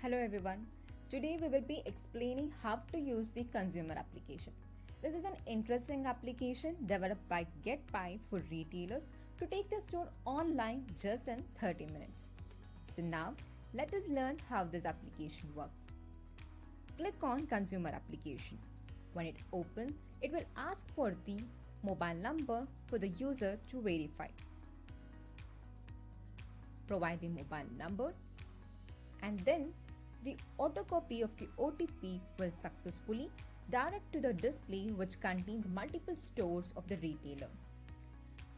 Hello everyone. Today we will be explaining how to use the consumer application. This is an interesting application developed by GetPy for retailers to take their store online just in 30 minutes. So now let us learn how this application works. Click on consumer application. When it opens, it will ask for the mobile number for the user to verify. Provide the mobile number and then the autocopy of the OTP will successfully direct to the display which contains multiple stores of the retailer.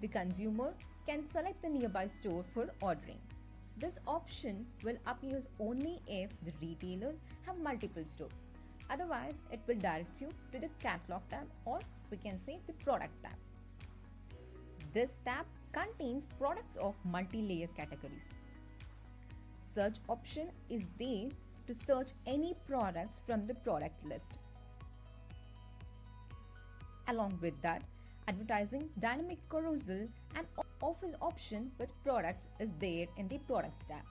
The consumer can select the nearby store for ordering. This option will appear only if the retailers have multiple stores. Otherwise, it will direct you to the catalog tab, or we can say the product tab. This tab contains products of multi-layer categories. Search option is there to search any products from the product list. Along with that, advertising, dynamic carousel and offers option with products is there in the products tab.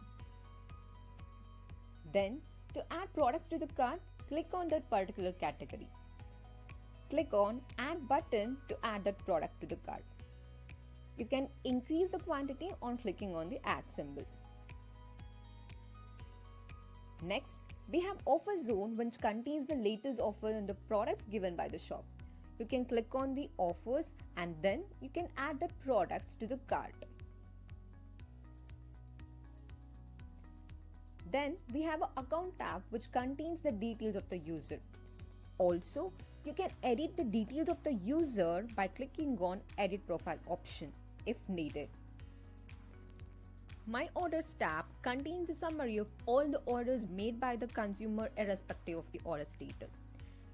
Then, to add products to the cart, click on that particular category. Click on Add button to add that product to the cart. You can increase the quantity on clicking on the Add symbol. Next, we have Offer Zone, which contains the latest offer on the products given by the shop. You can click on the offers and then you can add the products to the cart. Then we have an Account tab which contains the details of the user. Also, you can edit the details of the user by clicking on Edit Profile option if needed. My Orders tab contains a summary of all the orders made by the consumer irrespective of the order status.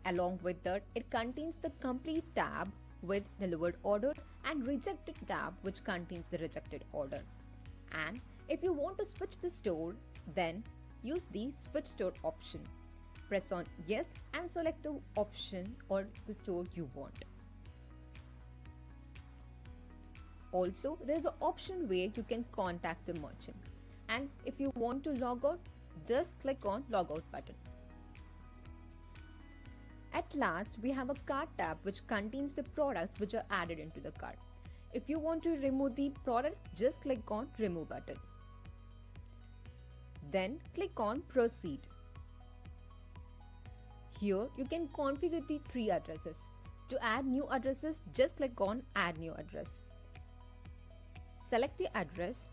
Along with that, it contains the Complete tab with Delivered Order and Rejected tab which contains the rejected order. And if you want to switch the store, then use the Switch Store option. Press on Yes and select the option or the store you want. Also, there is an option where you can contact the merchant. And if you want to log out, just click on Logout button. At last, we have a Cart tab which contains the products which are added into the cart. If you want to remove the products, just click on Remove button. Then click on Proceed. Here, you can configure the tree addresses. To add new addresses, just click on Add New Address. Select the address.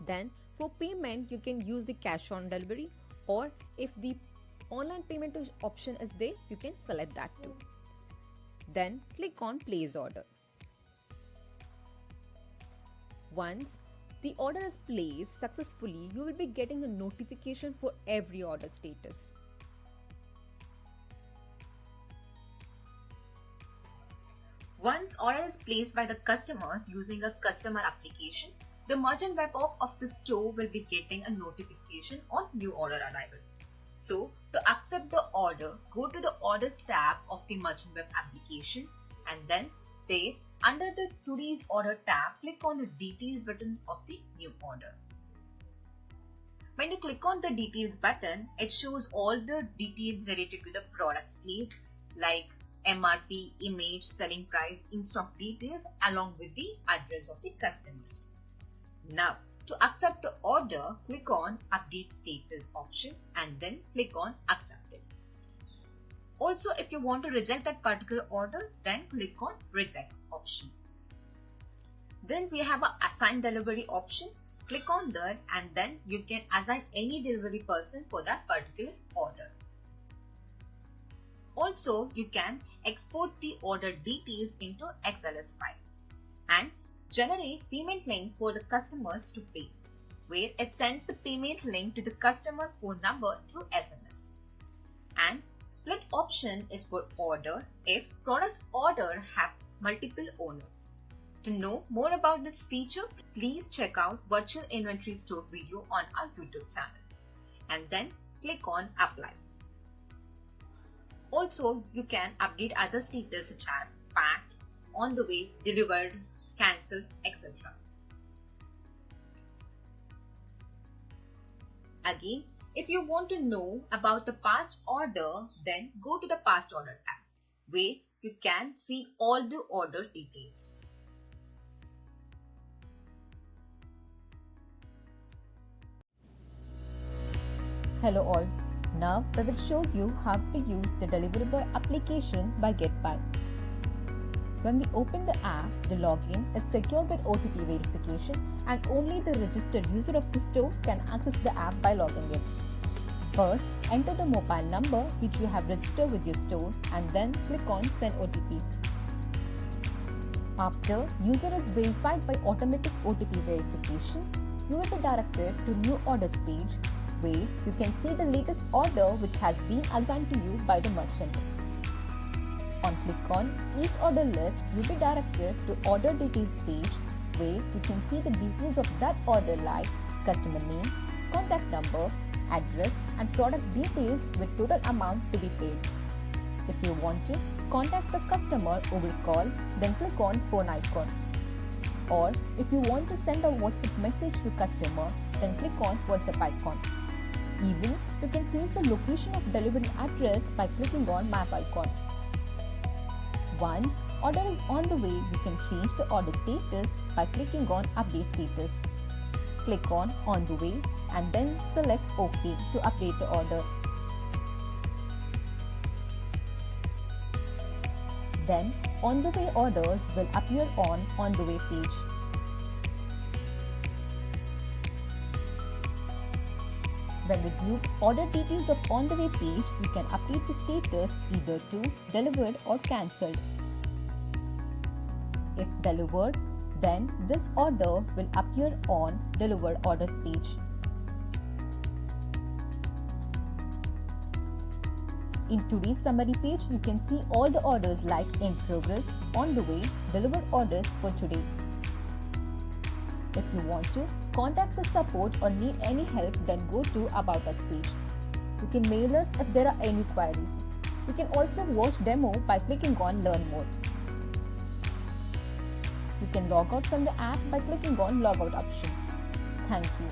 Then for payment, you can use the cash on delivery, or if the online payment option is there, you can select that too. Then click on Place Order. Once the order is placed successfully, you will be getting a notification for every order status. Once order is placed by the customers using a customer application, the merchant web of the store will be getting a notification on new order arrival. So, to accept the order, go to the Orders tab of the merchant web application and then there, under the Today's Order tab, click on the Details buttons of the new order. When you click on the Details button, it shows all the details related to the products placed like MRP, image, selling price, in-stock details along with the address of the customers. Now, to accept the order, click on Update Status option and then click on Accept it. Also, if you want to reject that particular order, then click on Reject option. Then we have an Assign Delivery option. Click on that and then you can assign any delivery person for that particular order. Also, you can export the order details into XLS file and generate payment link for the customers to pay, where it sends the payment link to the customer phone number through SMS. And Split option is for order if product order have multiple owners. To know more about this feature, please check out Virtual Inventory Store video on our YouTube channel and then click on Apply. Also, you can update other status such as packed, on the way, delivered, cancelled, etc. Again, if you want to know about the past order, then go to the past order tab, where you can see all the order details. Hello all. Now we will show you how to use the Delivery Boy application by GetBuy. When we open the app, the login is secured with OTP verification and only the registered user of the store can access the app by logging in. First, enter the mobile number which you have registered with your store and then click on Send OTP. After user is verified by automatic OTP verification, you will be directed to New Orders page where you can see the latest order which has been assigned to you by the merchant. On click on each order list, you will be directed to Order Details page where you can see the details of that order like customer name, contact number, address and product details with total amount to be paid. If you want to contact the customer over call, then click on phone icon. Or if you want to send a WhatsApp message to customer, then click on WhatsApp icon. Even you can trace the location of delivery address by clicking on map icon. Once order is on the way, you can change the order status by clicking on update status. Click on the way and then select OK to update the order. Then on the way orders will appear on the way page. When we view order details of on the way page, we can update the status either to delivered or cancelled. If delivered, then this order will appear on delivered orders page. In today's summary page, you can see all the orders like in progress, on the way, delivered orders for today. If you want to contact the support or need any help, then go to About Us page. You can mail us if there are any queries. You can also watch demo by clicking on Learn More. You can log out from the app by clicking on Logout option. Thank you.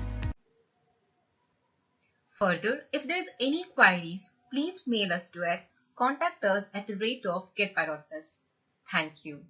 Further, if there is any queries, please mail us to contact us at the rate of getbuy.biz. Thank you.